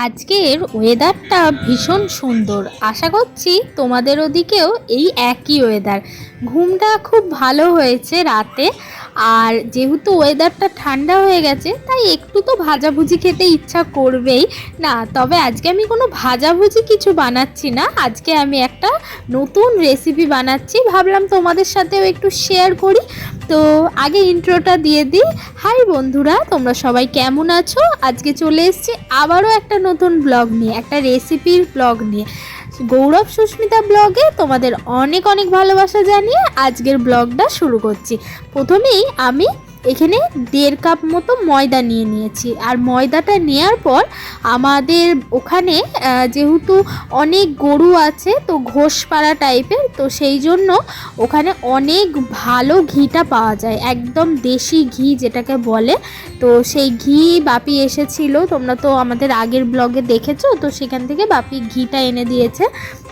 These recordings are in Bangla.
আজকের ওয়েদারটা ভীষণ সুন্দর। আশা করছি তোমাদের ওদিকেও এই একই ওয়েদার। ঘুমটা খুব ভালো হয়েছে রাতে। আর যেহেতু ওয়েদারটা ঠান্ডা হয়ে গেছে তাই একটু তো ভাজাভুজি খেতে ইচ্ছা করবেই। না, তবে আজকে আমি কোনো ভাজাভুজি কিছু বানাচ্ছি না, আজকে আমি একটা নতুন রেসিপি বানাচ্ছি। ভাবলাম তোমাদের সাথেও একটু শেয়ার করি। তো আগে ইন্ট্রোটা দিয়ে দিই। হাই বন্ধুরা, তোমরা সবাই কেমন আছো? আজকে চলে এসেছি আবারও একটা নতুন ব্লগ নিয়ে, একটা রেসিপির ব্লগ নিয়ে। গৌরব সুস্মিতা ব্লগে তোমাদের অনেক অনেক ভালোবাসা জানিয়ে আজকের ব্লগটা শুরু করছি। প্রথমেই আমি এখানে 1.5 কাপ মতো ময়দা নিয়েছি। আর ময়দাটা নেওয়ার পর আমাদের ওখানে যেহেতু অনেক গরু আছে, তো ঘোষপাড়া টাইপের, তো সেই জন্য ওখানে অনেক ভালো ঘিটা পাওয়া যায়, একদম দেশি ঘি যেটাকে বলে। তো সেই ঘি বাপি এসেছিল, তোমরা তো আমাদের আগের ব্লগে দেখেছো, তো সেখান থেকে বাপি ঘিটা এনে দিয়েছে।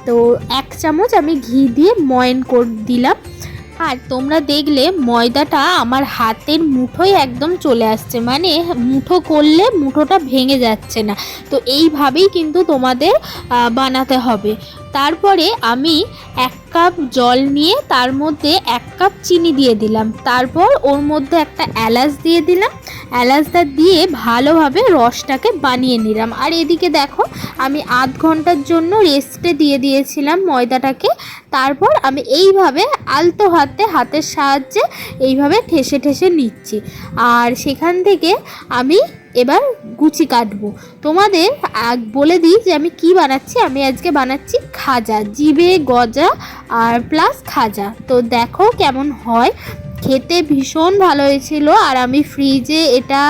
তো 1 চামচ আমি ঘি দিয়ে ময়ন করে দিলাম। আর তোমরা দেখলে ময়দাটা আমার হাতের মুঠোয় একদম চলে আসছে, মানে মুঠো করলে মুঠোটা ভেঙে যাচ্ছে না। তো এইভাবেই কিন্তু তোমাদের বানাতে হবে। তারপরে আমি 1 কাপ জল নিয়ে তার মধ্যে 1 কাপ চিনি দিয়ে দিলাম। তারপর ওর মধ্যে একটা এলাচ দিয়ে দিলাম। এলাচটা দিয়ে ভালোভাবে রসটাকে বানিয়ে নিলাম। আর এদিকে দেখো, আমি আধ ঘন্টার জন্য রেস্টে দিয়ে দিয়েছিলাম ময়দাটাকে। তারপর আমি এইভাবে আলতো হাতের সাহায্যে এইভাবে ঠেসে ঠেসে নিচ্ছি। আর সেখান থেকে আমি এবার গুচি কাটবো। তোমাদের বলে দিই যে আমি কি বানাচ্ছি। আমি আজকে বানাচ্ছি খাজা, জিবে গজা আর প্লাস খাজা। তো দেখো কেমন হয়, খেতে ভীষণ ভালো হয়েছিল। আর আমি ফ্রিজে এটা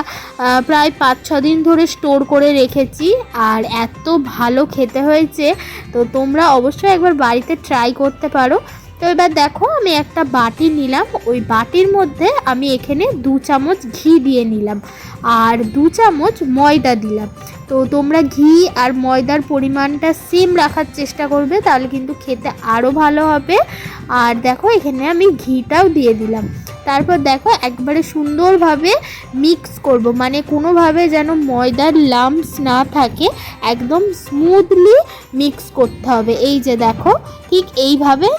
প্রায় 5-6 দিন ধরে স্টোর করে রেখেছি, আর এত ভালো খেতে হয়েছে। তো তোমরা অবশ্যই একবার বাড়িতে ট্রাই করতে পারো। তো এবার দেখো, আমি একটা বাটি নিলাম, ওই বাটির মধ্যে আমি এখানে 2 চামচ ঘি দিয়ে নিলাম আর 2 চামচ ময়দা দিলাম। তো তোমরা ঘি আর ময়দার পরিমাণটা সেম রাখার চেষ্টা করবে, তাহলে কিন্তু খেতে আরও ভালো হবে। আর দেখো, এখানে আমি ঘিটাও দিয়ে দিলাম। তারপর দেখো, একবারে সুন্দরভাবে মিক্স করব, মানে কোনোভাবে যেন ময়দার লাম্পস না থাকে, একদম স্মুথলি মিক্স করতে হবে। এই যে দেখো, ঠিক এইভাবে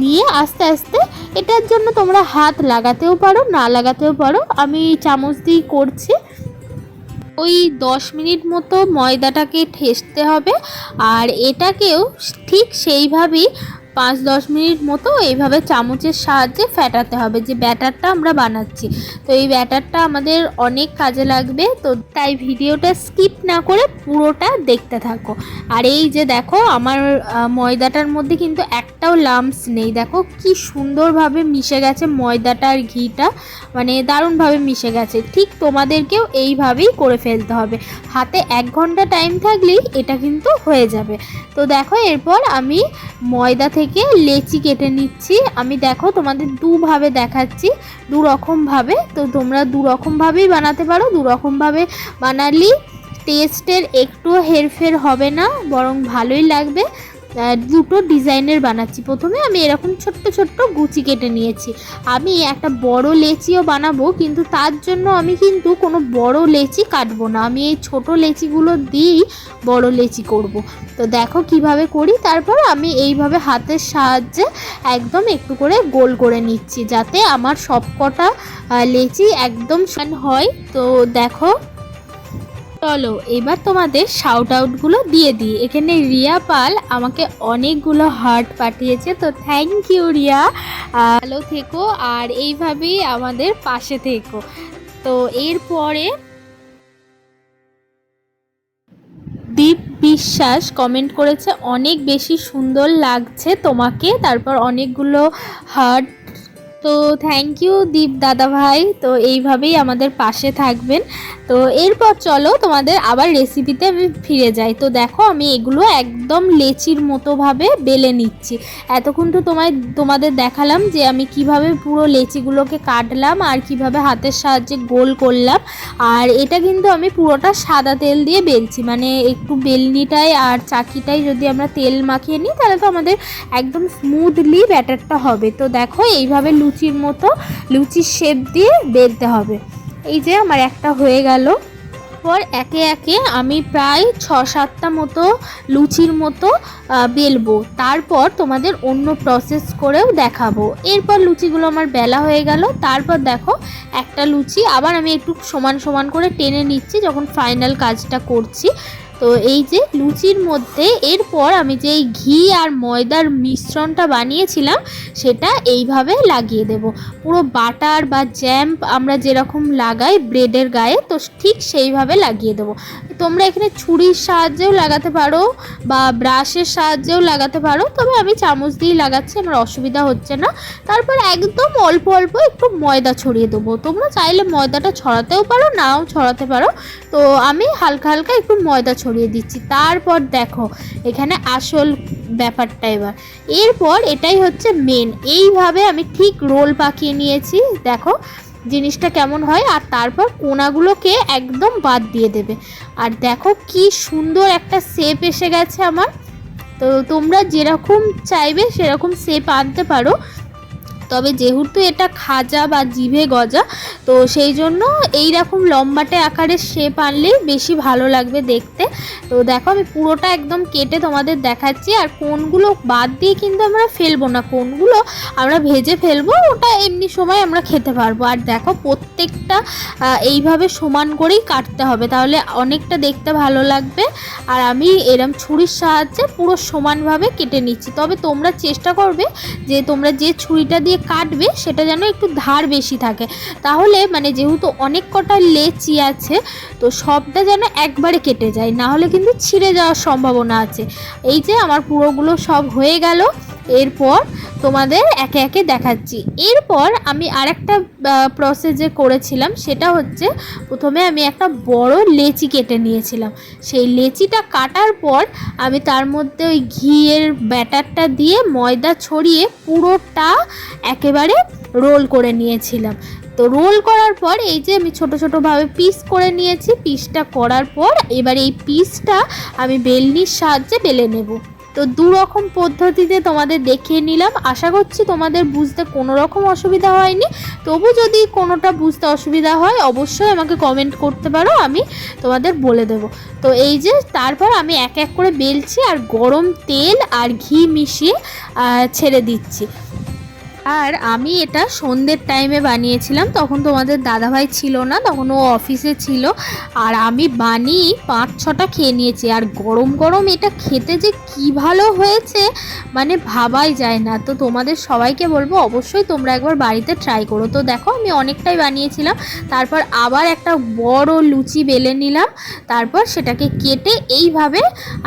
নিয়ে আস্তে আস্তে, এটার জন্য তোমরা হাত লাগাতেও পারো, না লাগাতেও পারো, আমি চামচ দিয়েই করছি। ওই 10 মিনিট মতো ময়দাটাকে ঠেসতে হবে। আর এটাকেও ঠিক সেইভাবেই 5-10 মিনিট মতো এইভাবে চামচের সাহায্যে ফেটাতে হবে, যে ব্যাটারটা আমরা বানাচ্ছি। তো এই ব্যাটারটা আমাদের অনেক কাজে লাগবে, তো তাই ভিডিওটা স্কিপ না করে পুরোটা দেখতে থাকো। আর এই যে দেখো, আমার ময়দাটার মধ্যে কিন্তু একটাও লাম্পস নেই। দেখো কি সুন্দরভাবে মিশে গেছে ময়দাটা আর ঘিটা, মানে দারুণভাবে মিশে গেছে। ঠিক তোমাদেরকেও এইভাবেই করে ফেলতে হবে। হাতে 1 ঘন্টা টাইম থাকলেই এটা কিন্তু হয়ে যাবে। তো দেখো, এরপর আমি ময়দা থেকে লেচি কেটে নিচ্ছি। আমি দেখো তোমাদের দুভাবে দেখাচ্ছি, দু রকমভাবে। তো তোমরা দু রকমভাবেই বানাতে পারো। দু রকমভাবে বানালেই টেস্টের একটু হেরফের হবে না, বরং ভালোই লাগবে। দুটো ডিজাইনের বানাচ্ছি। প্রথমে আমি এরকম ছোট্ট ছোট্ট গুচি কেটে নিয়েছি। আমি একটা বড় লেচিও বানাবো, কিন্তু তার জন্য আমি কিন্তু কোনো বড় লেচি কাটবো না, আমি এই ছোট লেচিগুলো দিয়েই বড় লেচি করব। তো দেখো কিভাবে করি। তারপর আমি এইভাবে হাতের সাহায্যে একদম একটু করে গোল করে নিচ্ছি, যাতে আমার সবকটা লেচি একদম সমান হয়। তো দেখো, চলো এবার তোমাদের শাউট আউটগুলো দিয়ে দিই। এখানে রিয়া পাল আমাকে অনেকগুলো হার্ট পাঠিয়েছে, তো থ্যাংক ইউ রিয়া। ভালো থেকো আর এইভাবেই আমাদের পাশে থেকো। তো এরপরে দীপ বিশ্বাস কমেন্ট করেছে, অনেক বেশি সুন্দর লাগছে তোমাকে, তারপর অনেকগুলো হার্ট। তো থ্যাংক ইউ দীপ দাদা ভাই। তো এইভাবেই আমাদের পাশে থাকবেন। তো এরপর চলো তোমাদের আবার রেসিপিতে আমি ফিরে যাই। তো দেখো, আমি এগুলো একদম লেচির মতোভাবে বেলে নিচ্ছি। এতক্ষণ তো তোমাদের দেখালাম যে আমি কিভাবে পুরো লেচিগুলোকে কাটলাম আর কিভাবে হাতের সাহায্যে গোল করলাম। আর এটা কিন্তু আমি পুরোটা সাদা তেল দিয়ে বেলছি, মানে একটু বেলনিটায় আর চাকিটায় যদি আমরা তেল মাখিয়ে নিই, তাহলে তো আমাদের একদম স্মুথলি ব্যাটারটা হবে। তো দেখো, এইভাবে লুচির মতো লুচির শেপ দিয়ে বেলতে হবে। এই যে আমার একটা হয়ে গেল। পর একে একে আমি প্রায় ৬-৭টা মতো লুচির মতো বেলবো, তারপর তোমাদের অন্য প্রসেস করেও দেখাবো। এরপর লুচিগুলো আমার বেলা হয়ে গেল। তারপর দেখো একটা লুচি আবার আমি একটু সমান সমান করে টেনে নিচ্ছি যখন ফাইনাল কাজটা করছি। তো এই যে লুচির মধ্যে এরপর আমি যে এই ঘি আর ময়দার মিশ্রণটা বানিয়েছিলাম সেটা এইভাবে লাগিয়ে দেব। পুরো বাটার বা জ্যাম আমরা যেরকম লাগাই ব্রেডের গায়ে, তো ঠিক সেইভাবে লাগিয়ে দেবো। তোমরা এখানে ছুরির সাহায্যেও লাগাতে পারো বা ব্রাশের সাহায্যেও লাগাতে পারো, তবে আমি চামচ দিয়েই লাগাচ্ছি, আমার অসুবিধা হচ্ছে না। তারপর একদম অল্প অল্প একটু ময়দা ছড়িয়ে দেবো। তোমরা চাইলে ময়দাটা ছড়াতেও পারো, নাও ছড়াতে পারো। তো আমি হালকা হালকা একটু ময়দা ছড়িয়ে দিচ্ছি। তারপর দেখো এখানে আসল ব্যাপারটা এরপর এটাই হচ্ছে মেন। এইভাবে আমি ঠিক রোল পাকিয়ে নিয়েছি, দেখো জিনিসটা কেমন হয়। আর তারপর কোনাগুলোকে একদম বাদ দিয়ে দেবে। আর দেখো কি সুন্দর একটা শেপ এসে গেছে আমার। তো তোমরা যেরকম চাইবে সেরকম শেপ আনতে পারো, তবে যেহেতু এটা খাজা বা জিভে গজা, তো সেই জন্য এই রকম লম্বাটে আকারের শেপ আনলেই বেশি ভালো লাগবে দেখতে। তো দেখো আমি পুরোটা একদম কেটে তোমাদের দেখাচ্ছি। আর কোনগুলো বাদ দিয়ে কিন্তু আমরা ফেলবো না, কোনগুলো আমরা ভেজে ফেলবো, ওটা এমনি সময় আমরা খেতে পারবো। আর দেখো প্রত্যেকটা এইভাবে সমান করেই কাটতে হবে, তাহলে অনেকটা দেখতে ভালো লাগবে। আর আমি এরম ছুরির সাহায্যে পুরো সমানভাবে কেটে নিচ্ছি। তবে তোমরা চেষ্টা করবে যে তোমরা যে ছুরিটা দিয়ে কাটবে সেটা যেন একটু ধার বেশি থাকে, তাহলে মানে যেহেতু অনেক কটা লেচি আছে তো সবটা যেন একবারে কেটে যায়, না হলে কিন্তু ছিঁড়ে যাওয়ার সম্ভাবনা আছে। এই যে আমার পুরোগুলো সব হয়ে গেল। এরপর তোমাদের একে একে দেখাচ্ছি। এরপর আমি আরেকটা প্রসেস যে করেছিলাম সেটা হচ্ছে, প্রথমে আমি একটা বড় লেচি কেটে নিয়েছিলাম। সেই লেচিটা কাটার পর আমি তার মধ্যে ওই ঘিয়ের ব্যাটারটা দিয়ে ময়দা ছড়িয়ে পুরোটা একেবারে রোল করে নিয়েছিলাম। তো রোল করার পর এই যে আমি ছোট ছোটোভাবে পিস করে নিয়েছি। পিসটা করার পর এবার এই পিসটা আমি বেলনির সাহায্যে বেলে নেব। তো দু রকম পদ্ধতিতে তোমাদের দেখিয়ে নিলাম। আশা করছি তোমাদের বুঝতে কোনো রকম অসুবিধা হয়নি। তবু যদি কোনোটা বুঝতে অসুবিধা হয় অবশ্যই আমাকে কমেন্ট করতে পারো, আমি তোমাদের বলে দেব। তো এই যে তারপর আমি এক এক করে বেলছি আর গরম তেল আর ঘি মিশিয়ে ছেড়ে দিচ্ছি। আর আমি এটা সন্ধ্যের টাইমে বানিয়েছিলাম, তখন তোমাদের দাদাভাই ছিল না, তখন ও অফিসে ছিল। আর আমি বানিয়ে 5-6টা খেয়ে নিয়েছি। আর গরম গরম এটা খেতে যে কি ভালো হয়েছে মানে ভাবাই যায় না। তো তোমাদের সবাইকে বলবো অবশ্যই তোমরা একবার বাড়িতে ট্রাই করো। তো দেখো আমি অনেকটাই বানিয়েছিলাম, তারপর আবার একটা বড় লুচি বেলে নিলাম, তারপর সেটাকে কেটে এইভাবে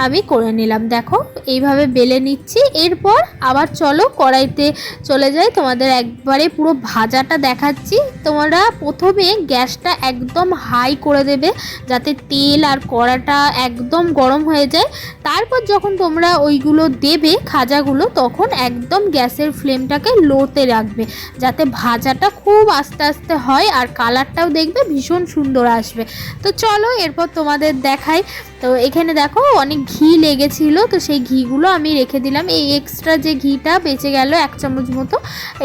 আমি করে নিলাম। দেখো এইভাবে বেলে নিচ্ছি। এরপর আবার চলো কড়াইতে চলে যাই, তোমাদের একবারে পুরো ভাজাটা দেখাচ্ছি। তোমরা প্রথমে গ্যাসটা একদম হাই করে দেবে যাতে তেল আর কড়াটা একদম গরম হয়ে যায়। তারপর যখন তোমরা ওইগুলো দেবে খাজাগুলো, তখন একদম গ্যাসের ফ্লেমটাকে লোতে রাখবে যাতে ভাজাটা খুব আস্তে আস্তে হয় আর কালারটাও দেখবে ভীষণ সুন্দর আসবে। তো চলো এরপর তোমাদের দেখাই। তো এখানে দেখো অনেক ঘি লেগেছিল, তো সেই ঘিগুলো আমি রেখে দিলাম। এই এক্সট্রা যে ঘিটা বেঁচে গেল 1 চামচ মতো,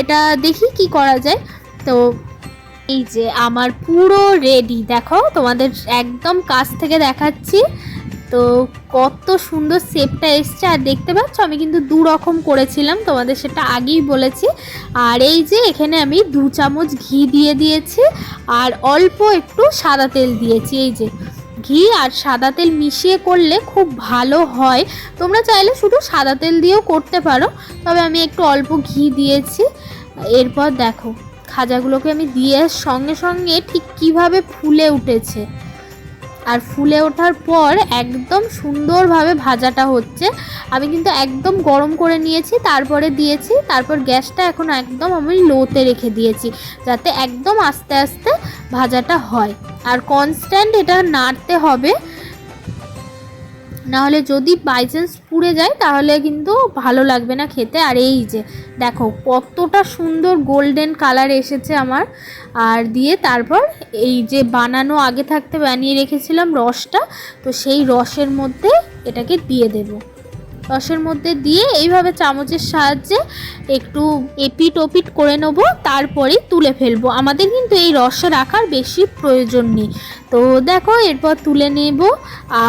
এটা দেখি কি করা যায়। তো এই যে আমার পুরো রেডি, দেখো তোমাদের একদম কাছ থেকে দেখাচ্ছি। তো কত সুন্দর শেপটা এসছে। আর দেখতে পাচ্ছ আমি কিন্তু 2 রকম করেছিলাম, তোমাদের সেটা আগেই বলেছি। আর এই যে এখানে আমি 2 চামচ ঘি দিয়ে দিয়েছি আর অল্প একটু সাদা তেল দিয়েছি। এই যে ঘি আর সাদা তেল মিশিয়ে করলে খুব ভালো হয়, তোমরা চাইলে শুধু সাদা তেল দিয়েও করতে পারো, তবে আমি একটু অল্প ঘি দিয়েছি। এরপর দেখো খাজাগুলোকে আমি দিয়ে সঙ্গে সঙ্গে ঠিক কিভাবে ফুলে উঠেছে। আর ফুলে ওঠার পর একদম সুন্দরভাবে ভাজাটা হচ্ছে। আমি কিন্তু একদম গরম করে নিয়েছি তারপরে দিয়েছি। তারপর গ্যাসটা এখন একদম আমি লোতে রেখে দিয়েছি যাতে একদম আস্তে আস্তে ভাজাটা হয়। আর কনস্ট্যান্ট এটা নাড়তে হবে, নাহলে যদি বাই চান্স পুড়ে যায় তাহলে কিন্তু ভালো লাগবে না খেতে। আর এই যে দেখো কতটা সুন্দর গোল্ডেন কালার এসেছে আমার। আর দিয়ে তারপর এই যে বানানো আগে থাকতে বানিয়ে রেখেছিলাম রসটা, তো সেই রসের মধ্যে এটাকে দিয়ে দেব। রসের মধ্যে দিয়ে এইভাবে চামচের সাহায্যে একটু এপিট ওপিট করে নেবো, তারপরেই তুলে ফেলবো। আমাদের কিন্তু এই রসে রাখার বেশি প্রয়োজন নেই। তো দেখো এরপর তুলে নেব।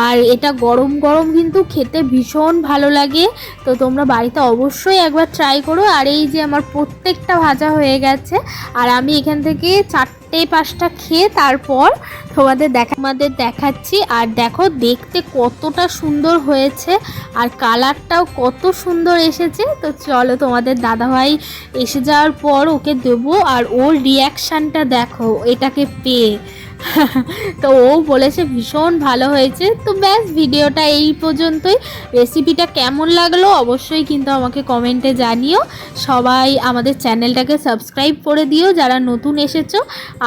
আর এটা গরম গরম কিন্তু খেতে ভীষণ ভালো লাগে। তো তোমরা বাড়িতে অবশ্যই একবার ট্রাই করো। আর এই যে আমার প্রত্যেকটা ভাজা হয়ে গেছে, আর আমি এখান থেকে 4-5টা খেয়ে তারপর তোমাদের দেখাচ্ছি। আর দেখো দেখতে কতটা সুন্দর হয়েছে, আর কালারটাও কত সুন্দর এসেছে। তো চলো তোমাদের দাদাভাই এসে যাওয়ার পর ওকে দেবো, আর ওর রিয়াকশানটা দেখো এটাকে পেয়ে। তো ও বলেছে ভীষণ ভালো হয়েছে। তো ব্যাস ভিডিওটা এই পর্যন্তই। রেসিপিটা কেমন লাগলো অবশ্যই কিন্তু আমাকে কমেন্টে জানিও। সবাই আমাদের চ্যানেলটাকে সাবস্ক্রাইব করে দিও যারা নতুন এসেছো,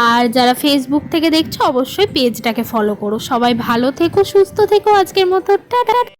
আর যারা ফেসবুক থেকে দেখছো অবশ্যই পেজটাকে ফলো করো। সবাই ভালো থেকো, সুস্থ থেকো। আজকের মতো টাটা।